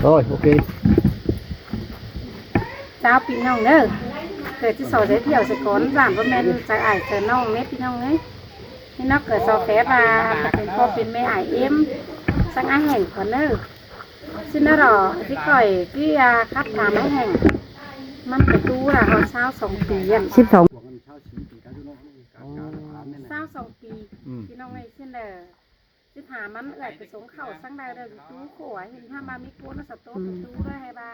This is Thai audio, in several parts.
rồi ok. Chào Phi Nhung nữa. Kể chứ sổ giới thiệu sẽ có giảm với men trái ải chờ nông nét Phi Nhung ấy. Thì nó kể sổ phé vàเป็นพ่อเป็นแม่ải em sang ai hành còn nữa. Xin nó rõ thì khỏi cái khắp thảm ai hành.มันไปตู้là họ sao 2 ปีอ่ะ 12 sao 2 ปีพี่น้องไงเช่นเด้อสิถามมันเอ่ยไปสงเข่าสังใดเด้อตู้โขเห็นถ้ามามีโกนสต๊อกตู้ด้วยให้บา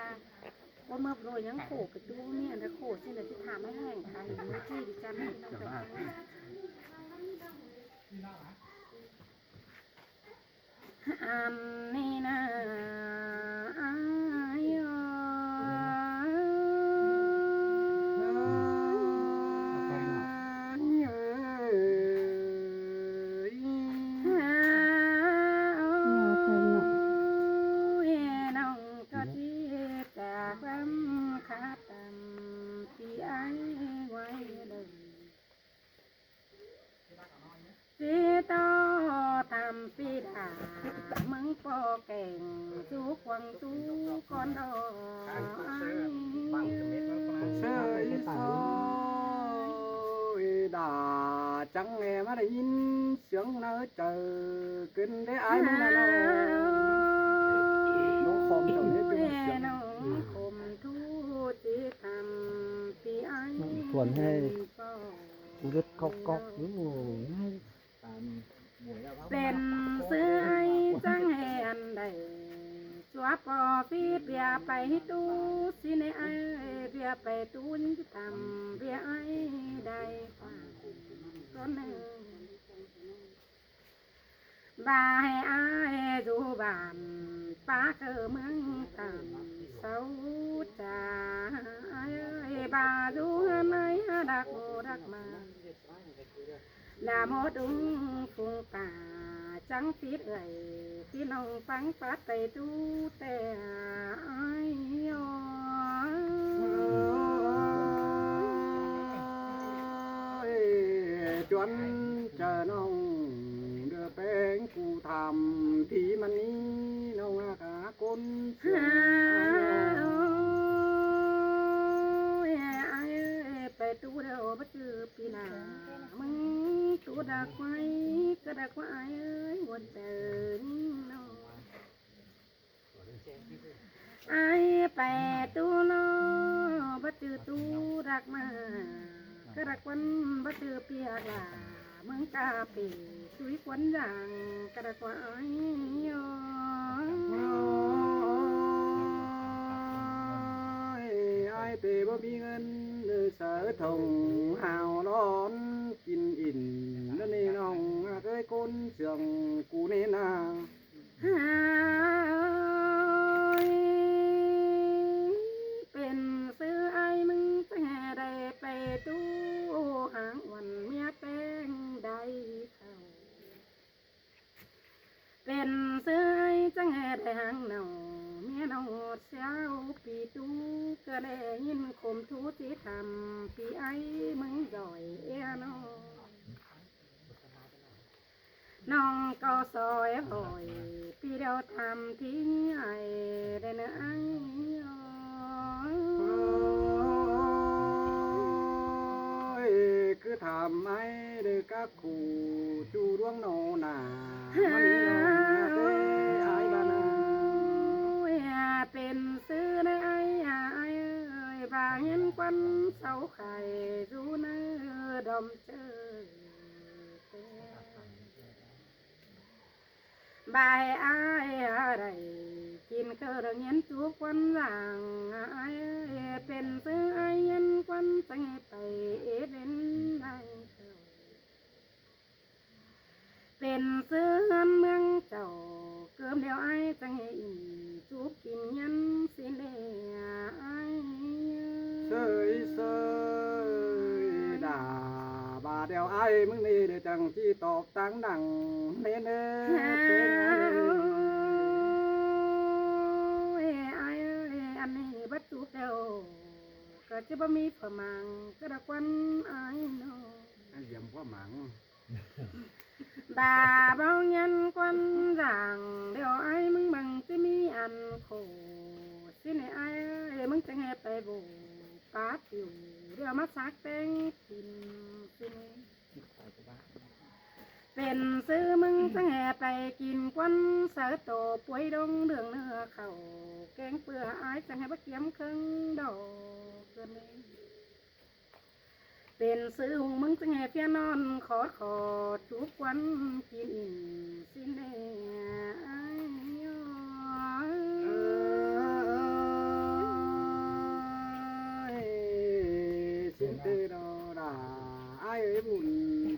ว่าเมื่อโดยยังโขไปตู้เนี่ยนะโขเช่นเด้อสิถามไม่แห้งค่ะเห็นมื้อที่ดิฉันให้น้องไปอันนี้นะอายปีดามึงปอแก่งจูกวังจูก้อนดอกเสื้ออีสอยดาจังแง่มาได้ยินเสียงเนื้อเจอกินได้ไอ้มึงนะน้องคอมจะไม่เป็นเสียงน้องคมทูจีทำปีไอ้ส่วนให้รถก๊อกนี่ให้เป็นเสื้อไอ้จังแห่อันใดชัวปอฟีเบียไปตู้สิในไอ้เบียไปตู้ยิ่งทำเบียไอ้ได้ก็หนึ่งบาให้ไอ้ดูบานป้าเกอเมืองต่ำเสาจ่าไอ้บาดูไหนดักโมดักมาดาโมดุงฟุงป่าจังฟีดเอ่ยพี่น้องฟังปัดไปดูแต่ไอ้ยจวนเจอน้องเดือเป็นกูทำที่มันนี้น้องอากาคนเสียไปดูเดี๋ยวมาเจอปีหน้ามึงตัวดักไว้ก็ดักไว้เอ้ยวันเดินน้องไอ้ไปตัวน้องมาเจอตัวดักมาก็ดักวันมาเจอเปียกามึงกาปีช่วยควันอย่างก็ดักไว้เตะบ่มีเงินเสือทงหาวร้อนกินอิ่นแล้วนี่น้องเคยคนเสียงกูนี่นาเป็นซื้อไอ้มึงแต่ได้ไปตู้หางวันเมียแป้งได้เข้าเป็นซื้อไอ้จังได้หางเนาเมียน้องเช้าปีตู้ก็ได้ยินคมทูที่ทำปีไอ้มึงจ่อยน้องก็ซอยหอยปีเดียวทำทิ้งไอ้ได้เนื้อไอ้คือทำไอ้เด็กกับขู่จูดวงโนนาเป็นซื้อได้ไอ้บางเห็นควันเสาไข่ดูเนื้อดมเจอบายไอ้อะไรกินเครื่องเย็นทุกวันหลังไอ้เป็นซื้อไอ้เย็นควันสังไปเป็นไอ้เป็นซื้อเมืองเจ้าเกือบเดียวไอ้จังอีทุกกินยันสิเลียไอ้เสยด่าบาเดียวไอ้มึงนี่เดี๋ยวจังที่ตอบตังดังเน้นอันนี้บัดจุเดียวก็จะบ่มีผมังก็ดักวันไอ้น้องเยี่ยมพ่อหมัง bà bao nhân quân rằng điều ai mừng bằng tí mi ăn khổ สิเนี่ยไอ้มึงจะแห่ไปโบปาติวเดี๋ยวมาซักแตงกินสิเนี่ยเป็นซื้อมึงจะแห่ไปกินควันเสือโตป่วยดงเดืองเนื้อเขาแกงเปลือไอ้จะแห่ไปเกี่ยมครึ่งดอกเกินเลยเป็นซื้อหงมึงจะแห่เพียนอนขอทุกวันกินอิ่มสิเนี่ยสินตือดอดาไอ้บุญ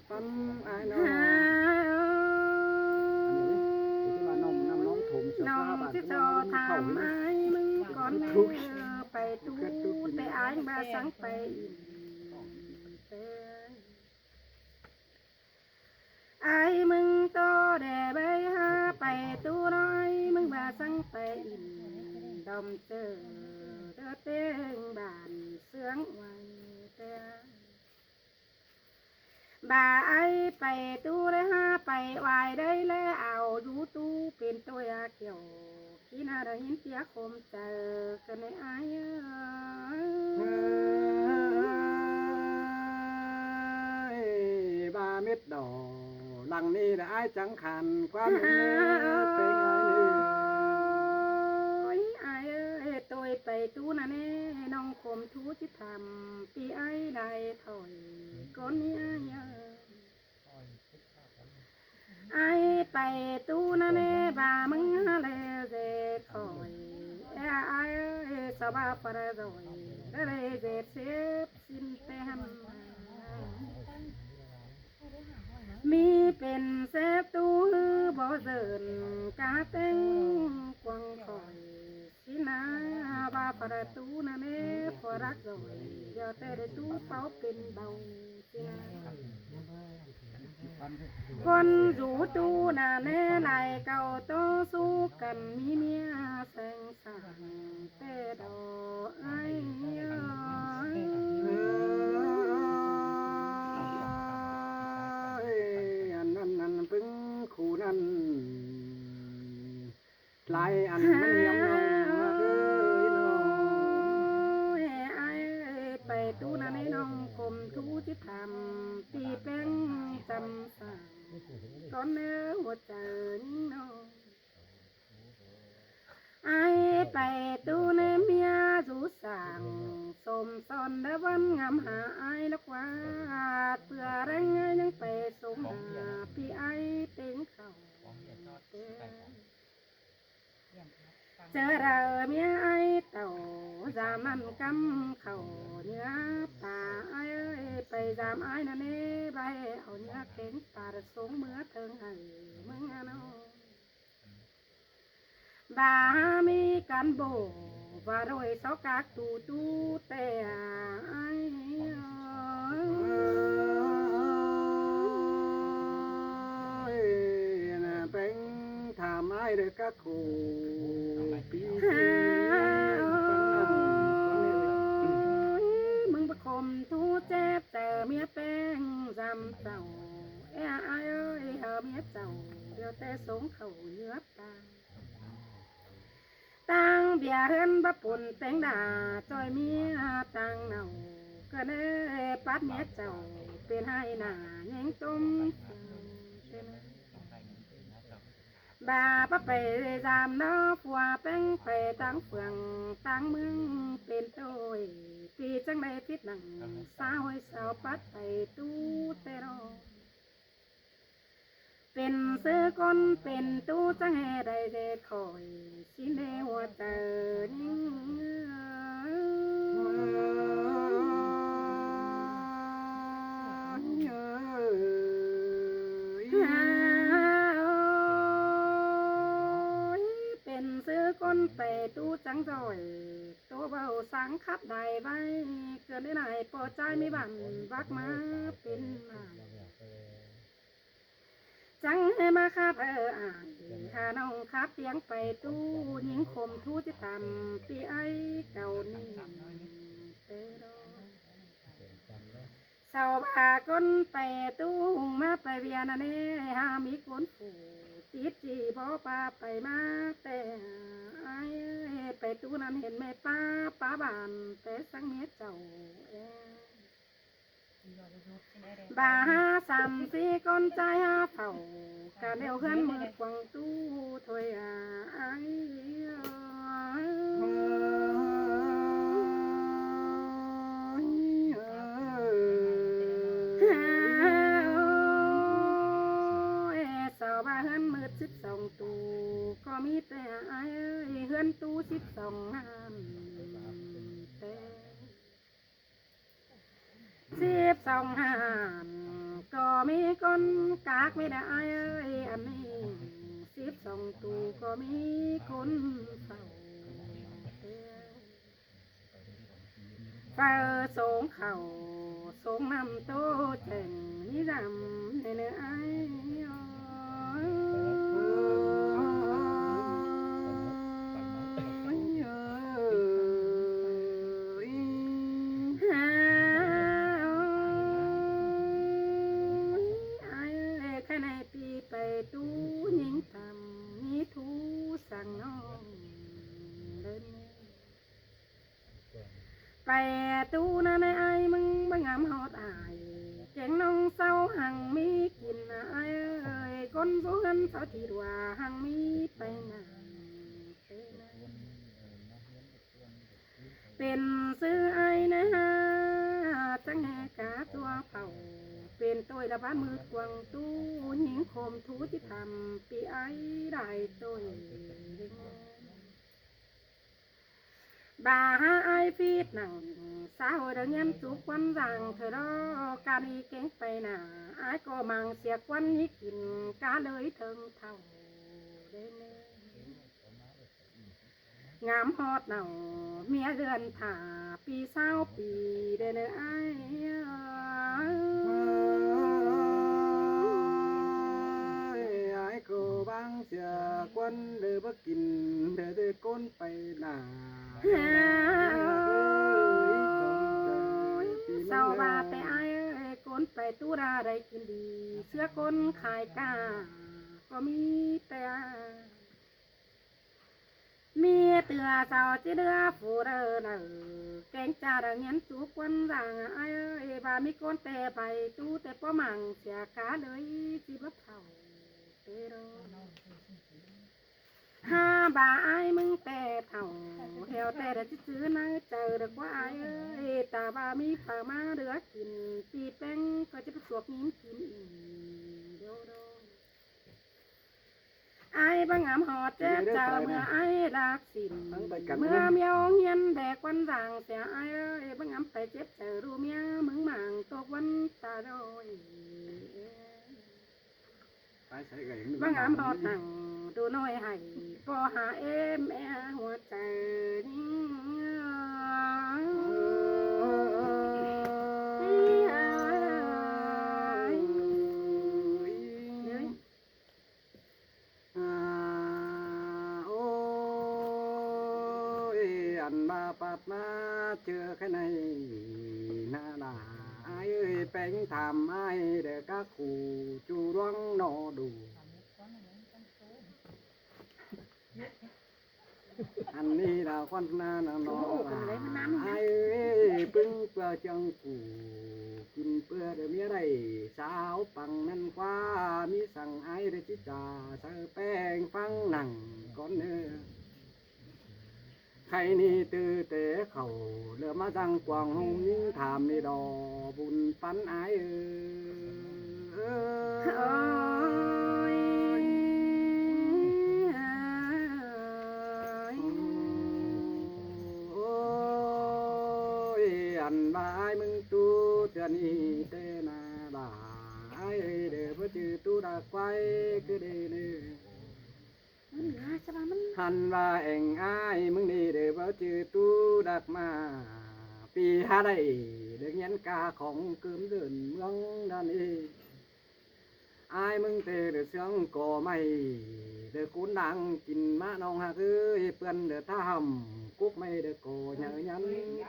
ปั้นไอ้น้องที่ว่าน้องน้ำน้องถมเสื้อ น้อ ผ้าง บ้าน ที่จ น้ อ อง ท เขา ำ เห็น ไอ้มึงก่อนเนื้อไปตู้แต่อ้ายมาสังไปไอ้มึงโตแด่ใบหาไปตู้น้อยมึงมาสังไปอิ่มดอมเจอเต้งบ้านเสืองไว้แต่บ่าไอ้ไปตู้ได้หาไปวายได้แล้วเอาอยู่ตู้เป็นตัวยาเกี่ยวที่น่าได้ยินเสียคมเจอกันในไอ้บาเม็ดดอกหลังนี้ได้จังขันความเนื้อเป็นไงนี่ ไอ้ตัวไปตู้น่ะแน่น้องคมทูจิทำปีไอ้ได้ถอยก้นนี้ไอ้ไปตู้น่ะแน่บ่ามึงอะไรเด็ดคอยไอ้สบายปะระดอยอะไรเด็ดเสียบสินเตหันมีเป็นเซฟตู้บ่เดินกาเต็งกวางคอยสินาบาประตูน่ะแม่พอรักดอยอย่าแต่ได้ตู้เป้าเป็นเบาสินาคนอยู่ตู้น่ะแน่ไหลเก่าต้องสู้กันมีเมียแสงสางแต่ดอกไอ้นั่นพึ่งคู่นั่นลายอันมันเหี่ยวน้องเอ้ยน้อง ไอ้ไปตู้น่ะในน้องคมทูที่ทำตีแป้งจำสั่งก้อนเนื้อหัวใจน้องไอ้ไปตู้ในเมียสูสั่งสมซอนเดวันงามหาไอ้ลักว่าเพื่อแรงไงยังไปสมหาพี่ไอ้เต็งเขาเจอเราเมียไอ้เต่าจามันกำเขาเนื้อป่าไอ้ไปจามไอ้นั่นเอ้ใบเอาเนื้อเข็งป่าสงเมื่อเทิงให้มึงน้องบามีกันโบว่าโรยเสากากตูแต่ไอ้เป็นทำไมเด็กก็คู่ปีมึงประคมทูเจ็บแต่เมียแป้งจำเจ้าไอ้เอ้ยเมียเจ้าเดี๋ยวแต่สงเขาเนื้อตาตังเบียเฮินบะปุ่นแตงดาจอยเมียตังเนาก็เน่ปัดเมียเจ้าเป็นให้หน้าแยงต้มบาปะไปจามน้อผัวแป้งไปตั้งเฟืองตั้งเมืองเป็นโตยปีจังใดพิษหนังสาวสาวปัดไปตู้แต่รอเป็นเสื้อก้นเป็นตู้จังแห่ใดเด็ดคอยสิเนหัวเตอนิ่เป็นเสื้อก้นไปตู้จังจอยตัวเบาสังคับใดไว้เกินได้ไหนพอใจไม่บันวักมาเป็นมาจังให้มาคาบอ่านถ้าน้องคับเตียงไปตู้หญิงคมทูจะทำปีไอเก่านี่สาวบาก้นไปตู้มาไปเวียนเน่หามีคนผูติดจีบอปาไปมาแต่ไอไป ตู้นั้นเห็นแม่ป้าบานแต่สังเมียเจ้าบาหาสามสี่ก้นใจหาเผากะเดียวเฮือนมือกวางตู้ถอยอายสาวบ้าเฮือนมืด12ตู้ก็มีแต่อายเฮือนตู้12งานแต่12หานก็มีคนกากไม่ได้อายอันนี้12ตู้ก็มีคนเฝ้าเฝ้าสงเข่าสงนำโตแจ่งนี่ดำในเนื้อไอ้ข้าในปีไปตู้หญิงทำนี่ทูสั่งน้องเดินไปตู้นั่นไอ้มึงบังงามฮอดอายแกงน้องเศร้าหังมีกินไอ้คนผู้เงินเขาที่ว่าหังมีไปงานเป็นซื้อไอ้นะฮะจังแหกาตัวเป่าเป็นตัวระบาดมือกวางตู้หญิงโคมทูที่ทำปีไอ้ได้ตัวบาหาไอฟีดหนังสาวเดินเงินจุกวันรังเธอรอการอีเก่งไปหนาไอ้ก็มังเสียกวันนี้กินกาเลยเถิงเท่าเด้งามฮอดเนาเมียเดือนผ่าปีเศร้าปีเด้อไอ้ก็บางเสียควันเดือบ่กินเดือได้ก้นไปหนาเศร้าบาแต่ไอ้ก้นไปตู้ราได้กินดีเสื้อก้นขายกาก็มีแต่มีเตือเจ้าจีเดือฟูเดอเนอแกงจ่าเงี้ยจุกวันรังไอ้บามีก้นแต่ไปตู้แต่ป้อมังเสียกาเลยจีบเท่าเตโรห้าบาไอ้มึงแต่เท่าแถวแต่เด็กซื้อนะเจอเด็กว่าไอ้ตาบามีผ่ามาเดือกินปีแป้งก็จะไปสวกนิ้มกินอีเดียวไอ้บังงามหอดเจ้าเจ้าเมื่อไอ้รักสินเมื่อเมียวเงียนแดกวันรังเสียไอ้บังงามไปเจ็บเจอรู้เมียมึงหมางตกวันตาโดยบังงามหอดหังดูน้อยให้พอหาแม่หัวใจมาปัดมาเจอแค่ในหน้าหนาไอ้เอ้ยแป้งทำไอ้เด็กก็ขู่จูร้องนอดูอันนี้เราควันนาหนอไอ้เอ้ยปึ้งเปลือจังกูกินเปลือเดี๋ยวมีอะไรสาวปังนั่นกว่ามีสั่งไอ้เด็กจิจ่าใส่แป้งฟังหนังก้อนเนื้อใครนี่ตื้อเตะเขาเรือมาจังกวางหงยิ่งถามนี่ดอบุญปันไออันบายมึงตู้เตือนนี่เตนาบายเดี๋ยวพ่อจือตู้ดักไว้คือเดนี่หันว่าเอ็งอ้ายมึงนี่เดี๋ยวเอาจือตู้ดักมาปีหาได้เด็กยันกาของเกิมเดินเมืองด้านนี้อ้ายมึงเตะเดือดเสียงก่อไม่เดือดกุ้นดังกินมะนองหาคือเปื่อนเดือดท่าหำกุ๊กไม่เดือดก่อเนื้อยัน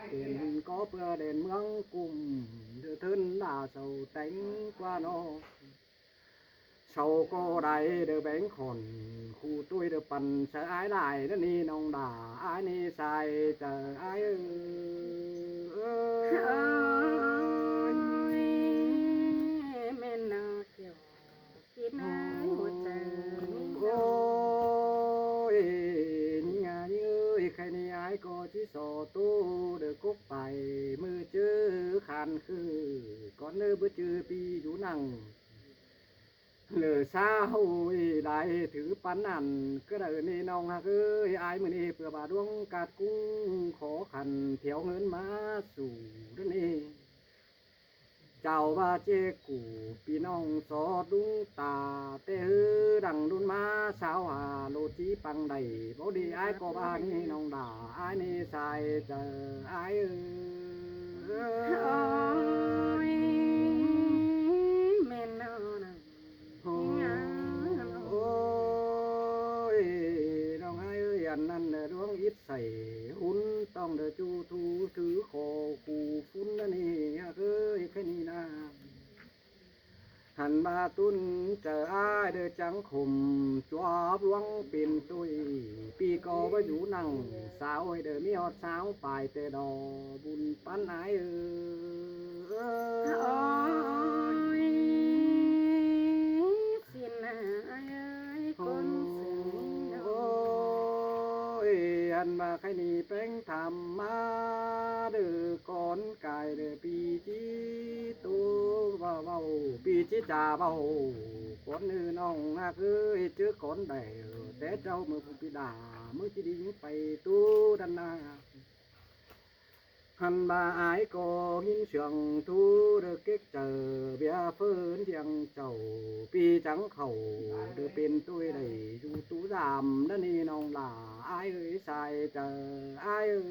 เปลี่ยนก็เพื่อเด่นเมืองกุ่มเดือดทึนด่าเสาแต่งกว่านอ sau cô đại được bén khòn khu tôi được bần sợ ái lại đó ni nông đà ái ni sai chờ ái ơi men nào kiểu kín ái một ôi nhà như khai ni ái có chỉ sò tu được cúc bài mưa chứ khăn khư con nơi bữa chưa pi vũ năng lửa xa hôi đại thứ bắn ăn cứ đợi ni nong ha ơi ai mà ni vừa bà đuông cát cũng khó khăn theo ngân má sủ đó ni chào ba chê củ pi nong xó đúng tà tê hư đằng đun má sao hà lô chí bằng đầy bố đi ai có ba ni nong đà ai ni sai chờ ai ơi men nào ôiน้องai ơi anh ăn đuông ít sảy hun tông đờ chu thu thứ khổ cụ phun đó nè ơi cái ni na hành ba tuân chờ ai đờ trắng khùng cho luang pin tôi pi co với vũ năng sao ơi đờ mi hót sao bài tê đò bùn pan ái ơi xin ai ơi con sướng ôi anh mà khai ni bánh thầm má đờ con cài đờ pi chí tu vào vào pi chí trà vào con nữ nong ơi trước con đầy té trâu mà phụ đà mới chỉ đi những phải tu đàn na hành ba ái có hin sương thu được kết chờ bia phơn tiếng chầu pi trắng khẩu được bên tôi đầy du tú giảm đó ni nong là ai ơi sai chờ ai ơi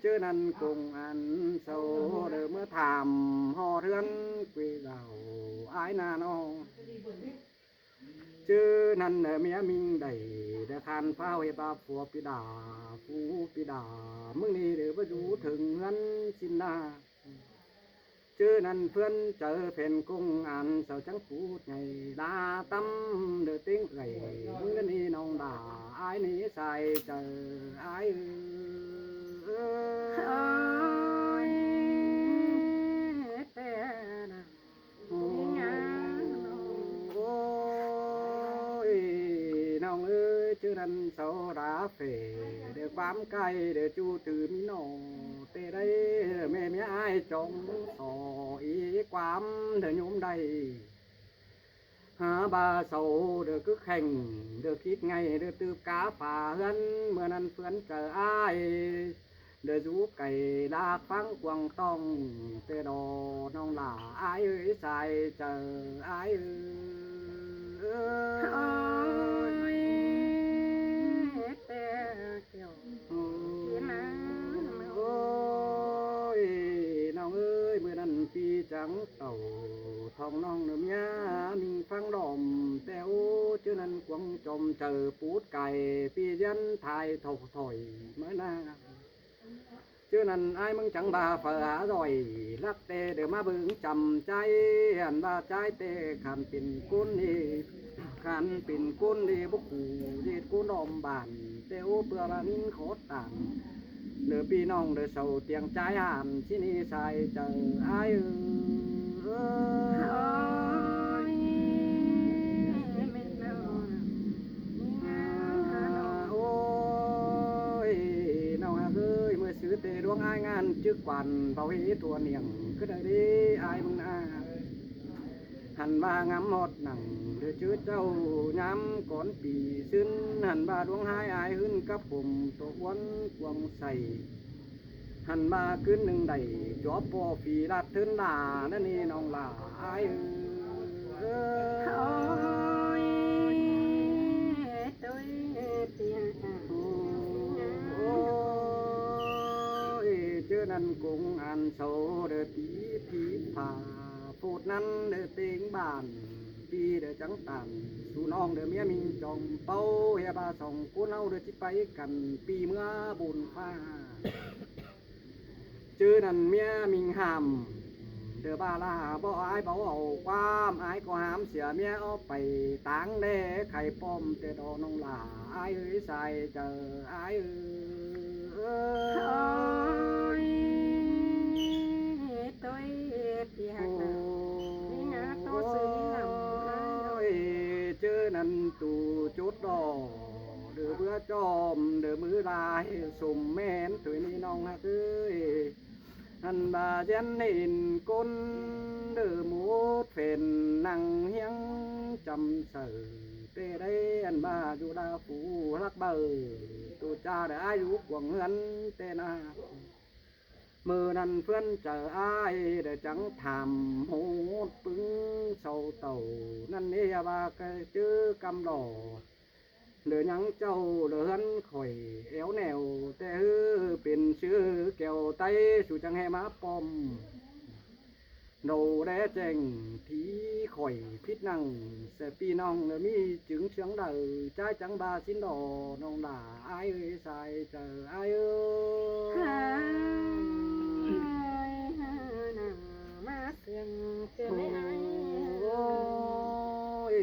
chứ năn cùng ăn sâu đỡ mưa thảm ho rươn quỳ gạo ái na no chứ năn ở mía mình đầy đã khan phao hay ba phù pi đà mưng đi để với chú thường ngân xin na chứ năn phương chờ phèn cung ăn sầu trắng phút ngày đa tâm được tiếng gầy mưng đi nông đà ái ní sai chờ ái ơi tê na ôi nong ơi chứ đàn sâu đã phê để bám cây để chu từ mi nổ tê đây mẹ mẹ ai trông sò ý quám để nhúm đầy hả ba sầu được cứ hành được ít ngày được từ cá phà hơn mưa năn phấn chờ ai để rú cày đa phăng quăng tông tê đồ nông là ai ơi sai chờ ai ơi tê kiểu kín ôi nông ơi mưa năn phi trắng tàu thòng nong nườm nhá mình phăng đòm téo chứ năn quăng trồm chờ pút cày phi dân thai thầu thổi mới na chứ năn ai mừng chẳng bà phở há rồi lắc tê để mà bưng chầm trái hẳn ba trái tê khăn pin côn đi bốc củ đi côn đòm bản téo bữa bà min khót tàn lửa pi nong để sầu tiếng trái hàn xin đi sai chờ ai ơi men nào ôi nào hà ơi mưa xứ tê đuông ai ngàn trước quản vào hí thua niềng cứ đợi đi ai mừng na hẳn ba ngắm một nằng để chứ châu nhắm con bì xin hẳn ba đuông hai ai hơn cấp cùng tổ quấn quăng sầy hẳn ba cứ nâng đầy chó bò phì lạt thân đà nó ni nong là ai ơi tôi tiền ôi chứ năn cùng ăn sâu để tí phà phụt năn để tiếng bàn ปีเด้อจังตันสู่น้องเด้อเมียมิงจอมเป้าเฮียบาสองกูเน่าเด้อจิไปกันปีเมื่อบุญฟ้าจื้อนั่นเมียมิงหามเด้อบาลาบ่อายเบาเอาความอายก็หามเสียเมียเอาไปตางแด่ไข่ป้อมแต่ดอกน้องลาอายเอ้ยใส่เจออายเอ้ย tôi thì hạt nào đi ngã to sự làm ôi chứ năn tù chút đỏ đưa bữa chom đưa mưa lại sùm men tuổi ni nong hạt ơi anh bà dân nên côn đưa mút phèn năng hiếng chăm sở tê đây anh bà dù đa phủ lắc bờ tù cha để ai rú quần ngân tê na mưa năn phơn chờ ai để chẳng thảm hốt bứng sầu tàu năn nê ba cái chữ cam đỏ lửa nhắng châu lửa hân khỏi éo nèo tê hư biển chữ kèo tay chủ chẳng hè má pom đầu đé chèn thí khỏi phít năng sẽ pi nong là mi trứng trắng đời trái trắng ba xin đỏ nong là ai ơi sai chờ ai ơi ôi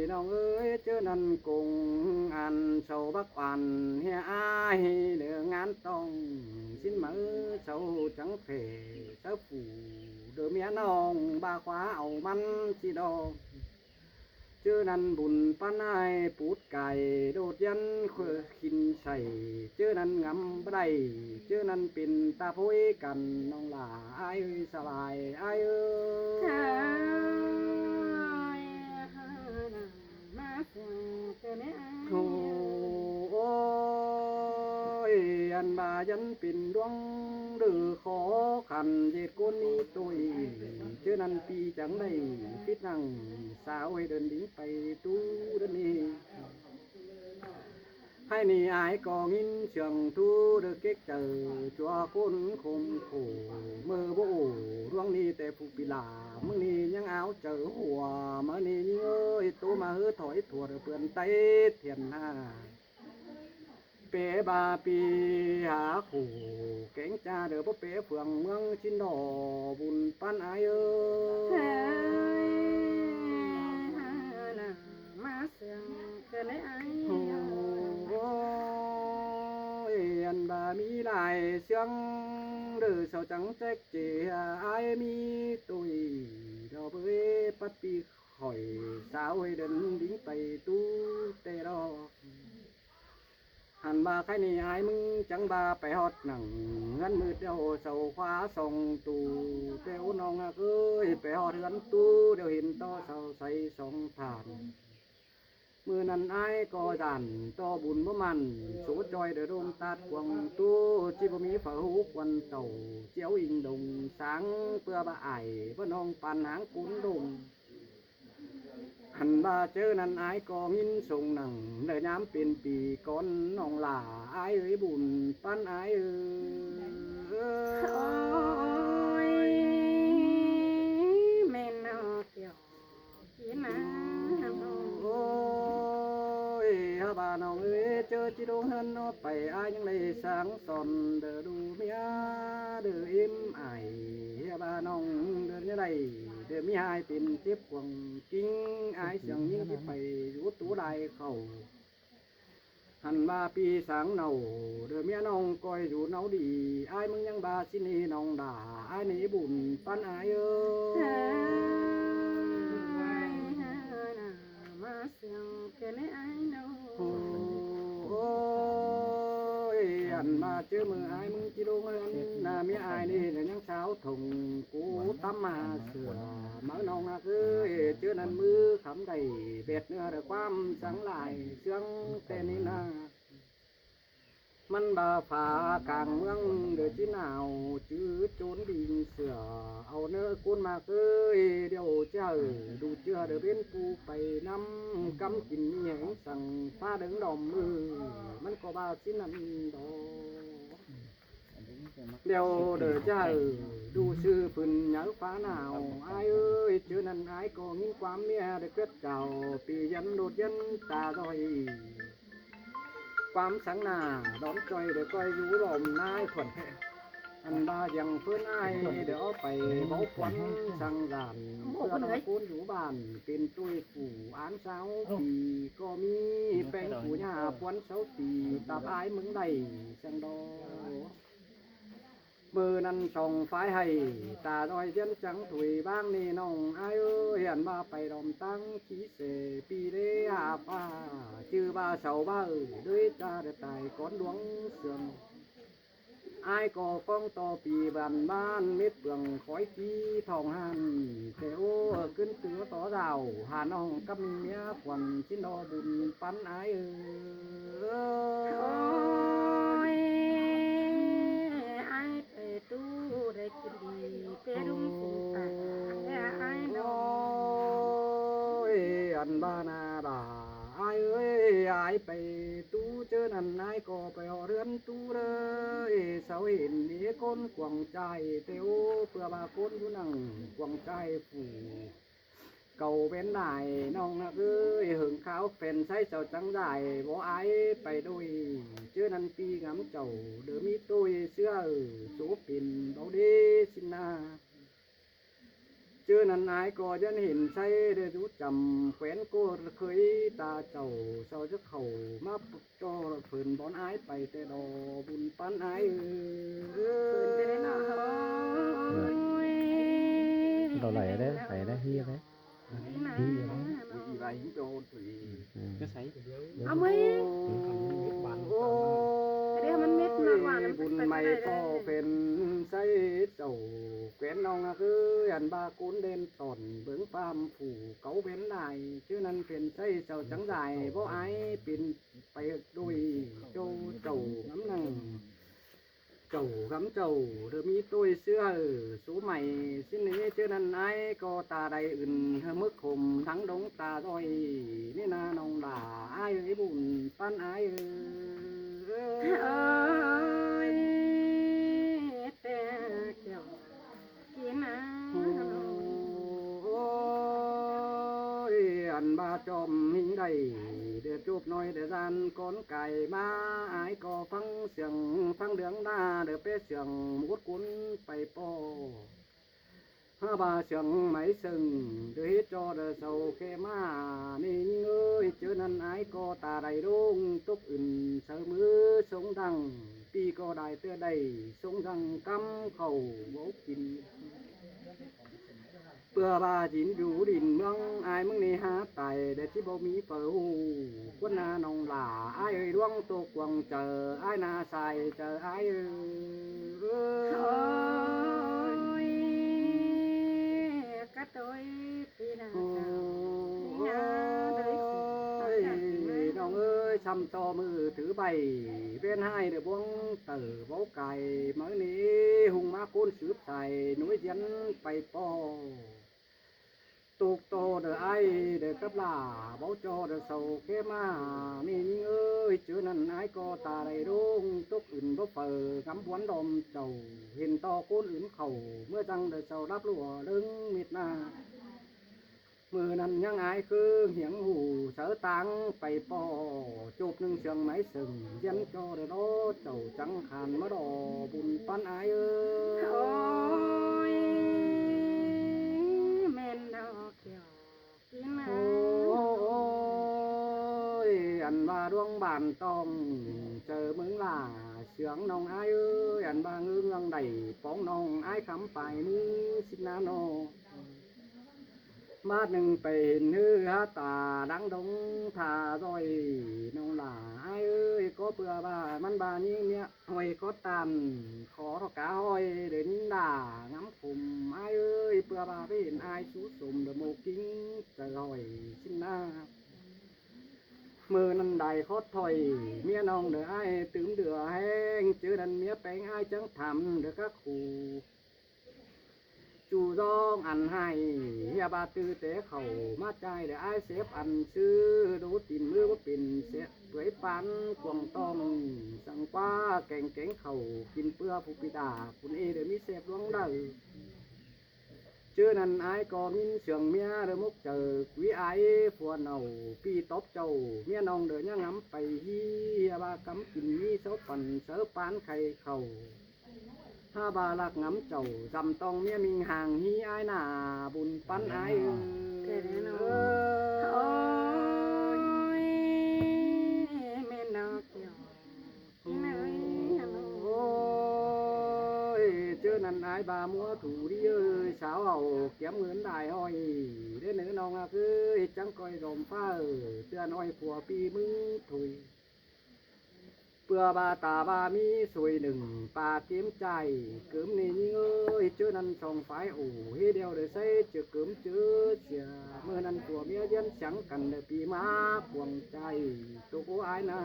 nong ơi chớ năn cùng ăn sầu bắc hoàn he ai để ngán tông xin mở sầu trắng phê sớ phủ đỡ mía nong ba khóa ẩu măn chi đo chớ năn bùn pan ai pút cài đột dân khinh sảy chớ năn ngắm đầy chớ năn pin ta phối cần nong là ai ơi sa bài ai ơi ôi anh bà dân pin đoang đừ khó khăn dệt côn ni tôi chứ năn pi chẳng đầy biết năng sao hay đơn đi bay tu đơn đi hai nì ai có nghìn trường thu được kết chờ cho côn khôn khổ mơ bộ đoang ni tè phục bị là mưng ni nhang áo chờ hùa mơ ni như ơi tô mà hư thổi thua được vườn tay thiền ha bé ba pi há khổ kén cha đỡ bố bé phường mương chín đỏ bùn pan ai ơi má sương cơ lấy ai ôi anh bà mi lại sương đỡ sao trắng trách chỉ ai mi tôi đó với bắt pi khỏi sao hay đến đính tay tu tê đó hàn ba cái này ai mưng chẳng ba phải hót nặng ngăn mưa đeo sầu khóa song tù đeo nong ơi phải hót gắn tu đều hiện to sầu say song thản mưa năn ai có giản to bùn bó màn số trôi để đôn tát quăng tu chi bó mỹ phở hú quần tàu chéo in đồng sáng bữa ba ải bó nong pan háng cún đồng hẳn ba chớ năn ai có nghìn sùng nằng đời nhám tiền pì con nong là ai ơi bùn pan ai ôi men nó kiểu kiến mà ôi bà nong ơi chớ chỉ đâu hơn nó phải ai những này sáng son đờ đu mía đờ im ải bà nong đờ như này đờ mi hai tiền tiếp quần kinh ai chẳng những cái phải rút tú đại khẩu hẳn ba pi sáng nầu đờ mía nong coi rú nấu đi ai mưng nhang ba xin đi nong đà ai nấy bùn pan ai ơi má sương cơ lấy ai đâu ôi anh mà chưa mưa ai mưng chỉ đâu anh là mi ai đi là nhang sáo thùng cú tắm mà sửa mở nong cứ chưa nên mưa khắm đầy bẹt nữa rồi quam sáng lại sương tên đi naมันบาฝากลางเมืองเดือที่หนาวจื้อโจนดินเสือเอาเนื้อกุนมาเอ้ยเดี๋ยวเจ้าดูเชื่อเดือเป็นปูไปน้ำกำกินแหงสั่งฟ้าดึงดอมมือมันก็บาสินันดอ đeo đờ cha đu sư phần nhớ phá nào ai ơi chứ năn ai có những quá mía để quyết chào vì dân đột dân ta rồi quám sáng nà đón chơi để coi rú lồm nai thuận anh ba dằng phương ai để phải bó quán sang giàn พื่อมาคุ้นอยู่บ้านเป็นตุ้ยผู้อ่านเช้าปีก็มีแป้งผู้หญ้าพวนเช้าปีตาพายมึงได้สังดอมือนั้นส่องฟ้ายให้ตาดอยเย็นจังถุยบ้างนี่น้องไอ้เอ้ยเห็นมาไปดอมตั้งขี้เสปีเดียป้าชื่อบ้าเสาบ้าด้วยจ้าเดตายก้อนดวงเสื่อมai có phong to pì bàn ban mít bường khói chi thòng hàn theo cơn tứa tỏ rào hà nong căm mía quần chín đo bùn bắn ái ôi ai về tu để chỉ để đúng phụ ai ôi anh ba na đà ai ơi aiไปtuเจอนั่นนายก็ไปหอเรือนtuเลยเสาเห็นนี้คนกวางใจเตียวเพื่อบาคนอยู่นั่งกวางใจผู้เก่าเป็นนายน้องนะเอ้ยหึงขาวเป็นใช้เจ้าจังได้บ่อายไปด้วยเจอนั่นปีงำเจ้าเดิมมีตุ้ยเสื้อสูปินเบาดีสินาchưa năn ai có dân hình say để rút chầm quen cô khơi ta chầu sau giấc khẩu mắp cho phần bón ái bày tê đồ bùn pan ái đồ lầy đấy phải đấy hia đấy hia đấy vì vậy cho tùy cái sấyเอาไหมเดี๋ยวมันเม็ดมากกว่า บุญไม่ก็เป็นไส้เจ้าแกวนน้องคืออันบาคุ้นเด่นตอนเบื้องฟามผู้เก่าเป็นได้ชื่อนั้นเป็นไส้เจ้าจังได้เพราะไอ้เป็นไปด้วยเจ้าเจ้าน้ำหนังเจ้าคำเจ้าเดี๋ยวมีตัวเสื้อสูใหม่สิ้นนี้ชื่อนั้นไอ้ก็ตาใดอื่นมึกขมทั้งดงตาดอยนี่นาน้องด่าไอ้ไอ้บุญปั้นไอ้เอ้ยแต่เกี่ยวกินนะ ôi anh ba chòm hình đầy để chụp nói để gian con cài ma ai có phăng đường đa để bé sừng mút cuốn bay po ha ba sừng máy sừng để hết cho để sầu kê ma nên ơi chứ nên ai có ta đầy đông túc ửng sơ mưa sống đằng pi có đài tưa đầy sống răng cắm khẩu bố kínเพื่อบาจินอยู่ดินเมืองไอ้มึงนี่หาไตเด็ดที่บ่มีเปิลคนนาน้องหล่าไอ้ดวงตกวังเจอไอ้นาใส่เจอไอ้โอ้ยกระตุยปีนาน้องเอ้ยช้ำต่อมือถือใบเป็นให้เดือบวงเต๋อเบาไก่เมื่อนี้หุงมาโคนสืบใส่หนุ่ยเย็นไปปอตุกโตเด้อไอเด้อกับลาเบาจอเด้อเสาเกมานี่ยิงเอ้ยเจอนั่นไอก็ตาได้รุ่งตุกอื่นบ่เปิดกำหวนดอมเจ้าเห็นต่อโคนอื่นเข่าเมื่อจังเด้อเสารับลัวดึงมิดหน้ามือนั้นยังไอคือเหียงหูเสือตังไปปอจูบหนึ่งเสียงไม้สึงเย็นจอเด้อรถเจ้าจังขันมาดอบุญปันไอเอ้ยแม่นดอกเกี่ยวกินนะอันว่าดวงบานต้องเจอมึงล่ะเสียงน้องไอเอ้ยอันว่าเงื้องใดป้องน้องไอคำไปมือสินาโนมาหนึ่งไปเนื้อตาดังดงทาดอยน้องหลาไอ้เอ้ยก็เปื่อบ้ามันบานี้เนี่ยหอยก็ตันขอรอกาหอยเดินด่าง้ำขุมไอ้เอ้ยเปื่อบ้าเป็นไอ้สูสมเดโมกิ้งจะหอยชิ้นหน้ามือนันใดคอดถอยเมียน้องเด้อไอ้ตื่มเดือแห้งเจอดันเมียแปงไอ้จังทำเด้อก็ขู่จูรอ องอันให้เฮียบาตือเตะเข่ามาใจเดี๋ยวไอ้เสพอันซื้อดูตินมือว่าเป็นเสียเปื่อยปันกวงต้องสังกว่าแกงแกงเข่ากินเปื้อผู้ปิดาคุณเอเดี๋ยวมีเสพลวงได้ชื่อนั้นไอ้ก็มินเสียงเมียเดี๋ยวมุกเจอวิไอ้ผัวเนาพี่ตบเจ้าเมียน้องเดี๋ยวยังงำไปเฮียบากำกินมีเสาปั่นเสาปานไข่เข่าถ้าบาลักงำเจ้าจำต้องเมียมิงห่างฮีไอ้หน้าบุญปันไอ้เกิดเนาะโอ้ยแม่นอกเกี่ยวเนย โอ้ยเจอนั่นไอ้บามัวถูดิเอ้ยสาวเอาเก็บเงินได้ห้อยเด้อเนื้อน้องอะคือจังก้อยลมฟ้าเตือนอ้อยผัวปีมึงถุยเปื่อบาตาบามีสวยหนึ่งปาเต็มใจเกิมนี่ยิงเอ้ยเจอนั่นสองฝ่ายโอ้เฮเดียวเด้อใส่เจอเกิมเจอเสียเมื่อนั้นผัวเมียเย็นสังกันเด้อปีมาควงใจตัวกูอายนะ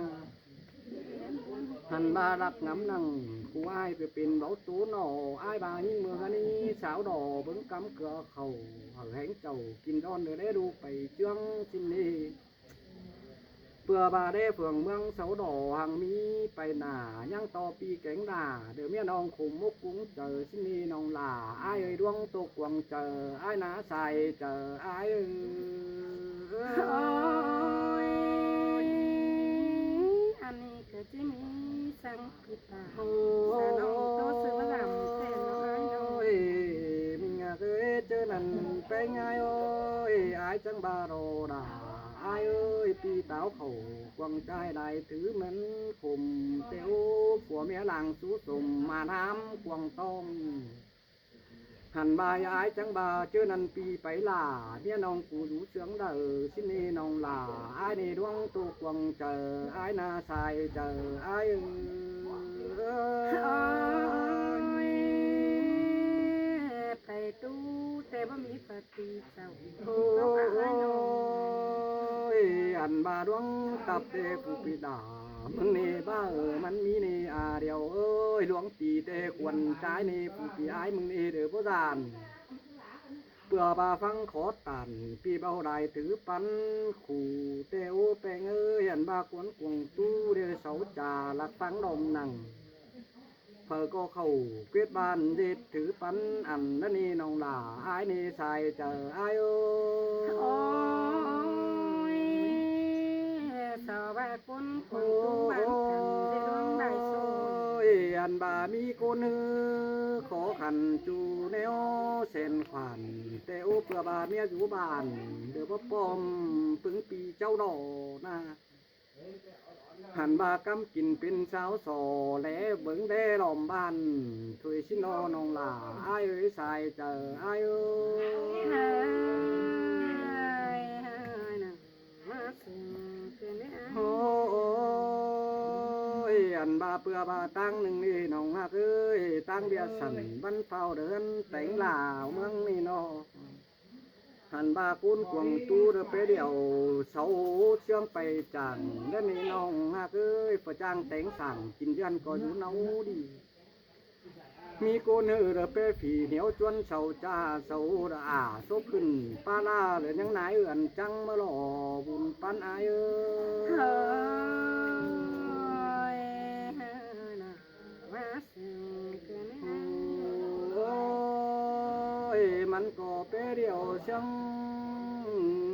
หันบารักงำนังกูอายไปเป็นเบาตูหน่ออายบายิ่งเมื่อนี้สาวดอเบิ้งกำเกลือเขาเหแหงเจ้ากินดอนเด้อได้ดูไปเจืองสิ้นนี้เพื่อบาได้เฟืองเมืองเสาดอหังมีไปหนายังต่อปีแก่งดาเดี๋ยวเมียน้องขุมมุกกุ้งเจอสิ้นนี้น้องลาอายเอ้ยดวงตกวังเจออายหนาใส่เจออายเอ้ย โอ้ยอันนี้ก็จะมีสังกิตา โอ้ สานองโตซื้อมาลำแต่น้อยน้อย ยมิงอะเอ้ยเจอนั่นไปไงโอ้ยอายจังบาโรดาอายเอ้ยปีเต้าเขากวางใจได้ถือเหมือนข่มเตียวผัวเมียหลังสู้สมมาน้ำกวางต้องหันบายอายจังบาเจอนั่นปีไปลาเมียน้องกูอยู่เสียงเด้อสินี่น้องลาอายนี่ดวงตุกวางเจออายนาใสเจออายเอ้ โอ้ ย ยไปตู้แต่ว่ามีปฏิเจ้า โอ้ เราก็อายน้อง ยอันบาดวงตับเตผู้ปิดามึงนี่บ้ามันมีนี่อาเดียวเอ้ยหลวงตีเตควนใจนี่ผู้ปีอายมึงนี่เด้อพ่อจานเปื่อบาฟังขอตันปีเบาได้ถือปันขู่เตวแปงเอ้ยอันบากวนกวงตู้เด้อเสาจ่าลักฟังดมนังเพอก็เข้าเกวียดบ้านเด็ดถือปันอันนั่นนี่น้องลาอายนี่ใส่เจออายเอ้ โอ้ ย ยสาวบ้านคนคนตุ้งบ้านกันได้ดวงได้โซน ยอันบามีคนฮือขอขันจูแนวเส้นขวัญแต่โอเพื่อบาเมียอยู่บ้านเดี๋ยวพ่อป้อมปึงปีเจ้าดอนะหันบากำกินเป็นสาวสอแหลเบิ่งแด่ล้อมบ้านถวยชินอน้องลาอายเอ้ยสายเจออายเอ้ เฮ้ ย ยเฮ้ยน่ะมาสิ่งเป็นแม่ โอ้ยอันบาเปื่อบาตั้งหนึ่งนี่น้องฮักเอ้ยตั้งเบียดสันบันเฝ้าเดินแต่งลาวเมืองนี่นอหันบากุนกวงตู้เดอไปเดียวเสาเชื่องไปจังเดินนี่น้องฮักเอ้ยประจ้างแต่งสั่งกินเดือนก็อยู่เนาดี มีกูเนื้อเดอไปผีเหนียวจวนเสาจ้าเสาระอาซบขึ้นปลาลาเหลือยังไหนเอื่อนจังมาหล่อบุญปันอายเอ้ เฮ้ ย ยเฮ้ยน่ะมาสิ่งเป็นแม่ โอ้ยมันก็เปเดียวเชียง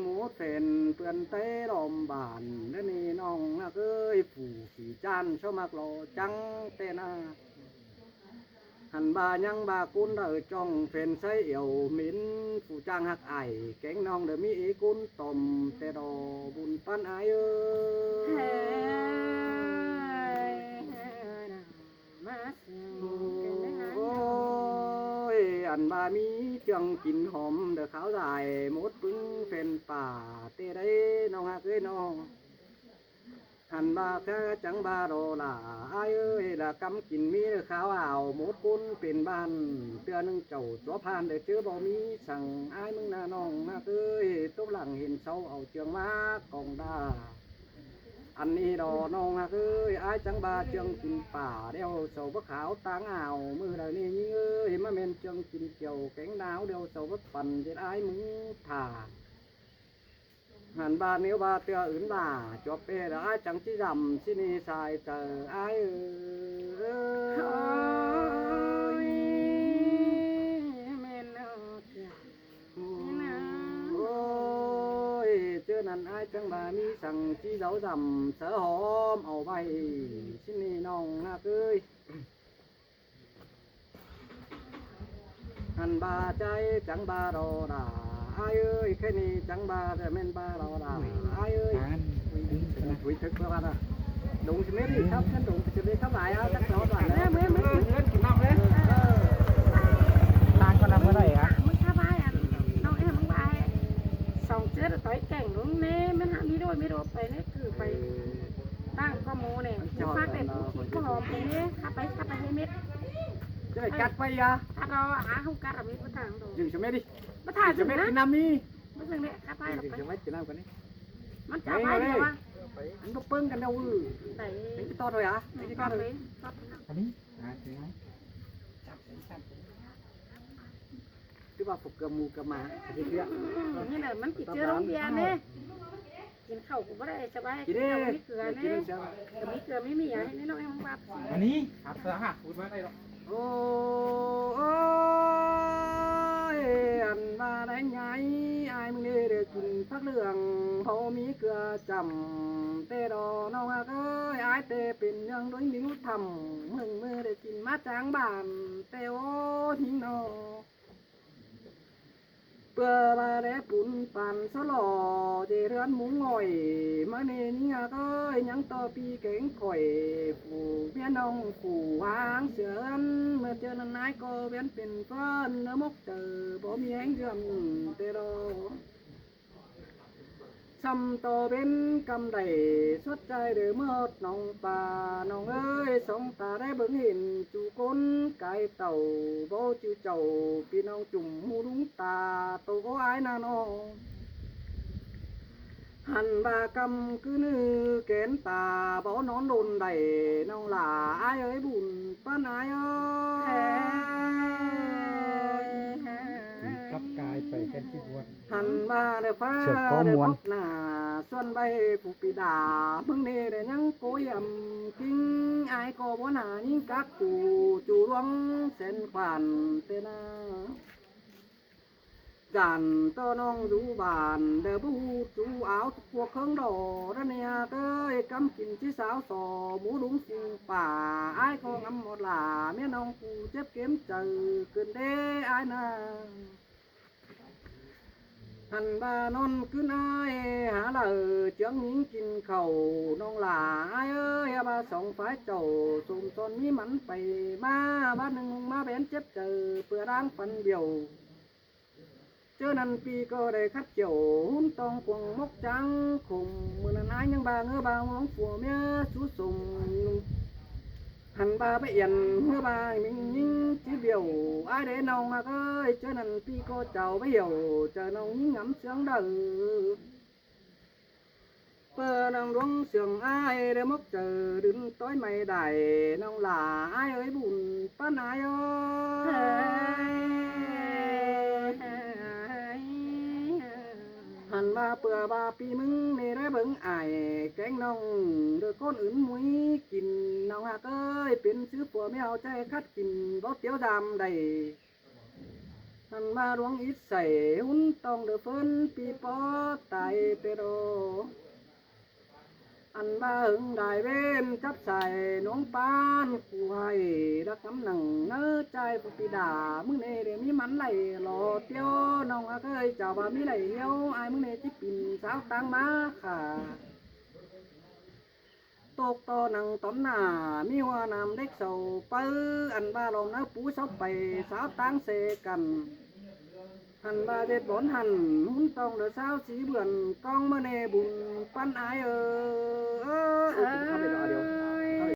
หมูเส้นเปื่อนเต้ลมบานและนี่น้องนักเอ้ยผู้ขี่จานเชามักรอจังเตนาหันบายังบากุนเด้อจ้องเฟนใส่เอี่ยวหมินผู้จ้างหักไอแกงน้องเด้อมีอีกุนต้มแต่ดอบุญปันอายเอ้ เฮ้ ย ยเฮ้ยน่ะมาสิ่งเป็นแม่ โอ้ยอันบามีเจียงกินหอมเด้อขาวใหญ่มดปึ้งเฟนป่าเตได้น้องฮักเอ้ยน้องหันบาแค่จังบาโรล่ะอายเอ้ยละกำกินมีเด้อขาวอ่าวหมดปุ้นเป็นบ้านเตือนึงเจ้าตัวพานเด้อเจอบ่มีสั่งอายมึงน่ะน้องฮักเอ้ยตุ๊บหลังเห็นเสาเอาเจียงมากองดา อันนี้ดอน้องฮักเอ้ยอายจังบาเจียงกินป่าเดียวเสาบขาวตางอ่าวมือใดนี่ยิงเอ้ยมาเมนเจียงกินเกี่ยวแกงดาวเดียวเสาบปั่นเจ็ดอายมึงถ่าหันบาเนี้ยวบาเตืออื่นบาจบเป้ดอายจังที่ดำที่นี่สายเจออายเอ้ โอ้ ย ยแม่นเอาเจ้า โอ้ยเจอนั่นอายจังบามีสั่งที่เสาดำเสือหอมเอาไว้ที่นี่น้องฮักเอ้ย หันบาใจจังบาดอดาอายเอ้ยแค่นี้จังบาแต่แม่นบาดอดาอายเอ้ยถุยถึกเพื่อว่าน่ะดงจะไม่ดีครับฉันดงจะไม่เข้าหมายเอาจักรอดแล้วเมื่อเงินกินน้ำเลยทานก็นำก็ได้ครับ มึงถ้าบายอ่ะน้องเอ้มึงบายสองเจือต่อยแก่งลุงเน่มันหามีโดไปนี่คือไปตั้งข้อมูลเนี่ยมึงฟักเด็กก็หอมไปนี่ข้าไปให้เม็ด จะไปกัดไปยา ถ้าเราหาห้องการมีประทางดู จึงจะไม่ดี ประทาง จะ จะ ไม่ ไม่ กิน นะ น้ำนี่ มันถึงเนี่ยข้าไปหรอก จึง ไป จะไม่กินน้ำกันนี่ มันจะไปเดียววะ อันก็เปิ้งกันเดา แต่ ไอ้ต้นเลยอ่ะ ไม่ ไอ้ ได้ ต้น เล เลย ย อันนี้ถือไหม คือว่าฝึกกระมูกระมาไอ้เพื่อ นี่แหละมันติดเชื้อโรงเรียนเนี่ยกินข้าวกูไม่ได้สบาย กิน กิน ได้ ข้าวไม่เกลือ กิน เนี่ย เช้า แต่มีเกลือไม่มีอ่ะนี่น้องเอ็มว่า อันนี้ครับสหัสพูดมาได้หรอ โอ้ยอันมาได้ไงอายมึงนี่ได้กินพักเหลืองพอมีเกลือจำเตดอน้องเอ้ยอายเตเป็นยังด้วยนิ้วทำมึงมือได้กินมาจางบานเตโอทิ้งนอเปื่อมาได้ปุ่นปันสลอเจเรือนหมุงง่อยมาเนนี่เอ้ยยังต่อปีเก่งข่อยผู้เมียน้องผู้วางเสือนเมื่อเจอนันนายก็เวียนเป็นเฟินเนื้อมกเจอบ่มีแหงเยื่อมเตโดซ้ำต่อเป็นกำไดสดใจเดือเมื่อน้องป่าน้องเอ้ยสองตาได้เบิ่งเห็นจูก้นไก่เต่าบ่จูเจ้าพี่น้องจุ่มหูลุงตาโตก็อายนาน้องหันบากำคือนือแกนตาบ่นอนโดนใดน้องหลาอายเอ้ยบุญป้านายเอ้ย กับกายไปกันที่วัด หันมาได้ฟ้า เชือกข้อ ได้ มว พ ล บหน้าส่วนใบผู้ปิดาเพิ่งนี่ได้ยังโกยกิ้งอายก็บ่หนายิ่งกักกูจูรวงเส้นขวานเตนาจันต้อน้องอยู่บ้านเด้อผู้จูเอาพวกเครื่องดอระเนี่ยเต้ยกำกินที่สาวสอหมูลุงสิงป่าอายก็งำหมดหลาแม่น้องกูเจ็บเข็มเจอขึ้นเด้อายนาหันบานอนขึ้นอายหาเลอเจียงหญิงกินข้าวน้องหลาอายเอ้ยบาสองฝ่ายเจ้าสุ่มตนมีมันไปมาบ้านหนึ่งมาแบนเจ็บเจอเพื่อร่างฟันเบี้ยวเจอนันปีก็ได้คัดเจียวหุ่นตองกวงมกจังคงมือนันอายยังบาเงือบาหวงผัวเมียสู้ส่งหันบาไปเอียนเมื่อบามิงยิงจีเบี้ยวอายได้น้องมาเอ้ยเจอนันปีก็เจ้าไปเหี่ยวเจอน้องยิงงำเสียงเด้อเปิดน้องดวงเสียงอายได้มกเจอดึงต้อยไม่ได้น้องหลาอายเอ้ยบุญป้านายเอ้ย หันมาเปื่อบาปีมึงนี่ได้เบิ่งไอายแกงน้องโดยคนอื่นมุ้ยกินน้องหากเอ้ยเป็นซื้อผัวไม่เอาใจคัดกินบ่เตี้ยวดำได้หันมาหลวงอิดใส่หุ่นต้องเดือเฟินปีปอตายเตโดอันมาหึงได้เว้นจับใส่น้องปานผู้ให้รักน้ำหนังเนื้อใจผู้ปีดามึงเน่เดี๋ยวมีมันไหลหล่อเตี้ยวน้องอาเคยเจ้าว่ามีไหลเหี่ยวไอ้มึงเน่ที่ปิ่นสาวตังมาค่ะตกต่อหนังตอนหน้ามีหัวนำเด็กเสาปื้ออันบ้าลองน้าปูเสาไปสาวตังเสกันหันบาเด็ดบอนหันหุ่นตองเดือสาวสีเบื่อนกองเมื่อเนบุญปั้นอายเออ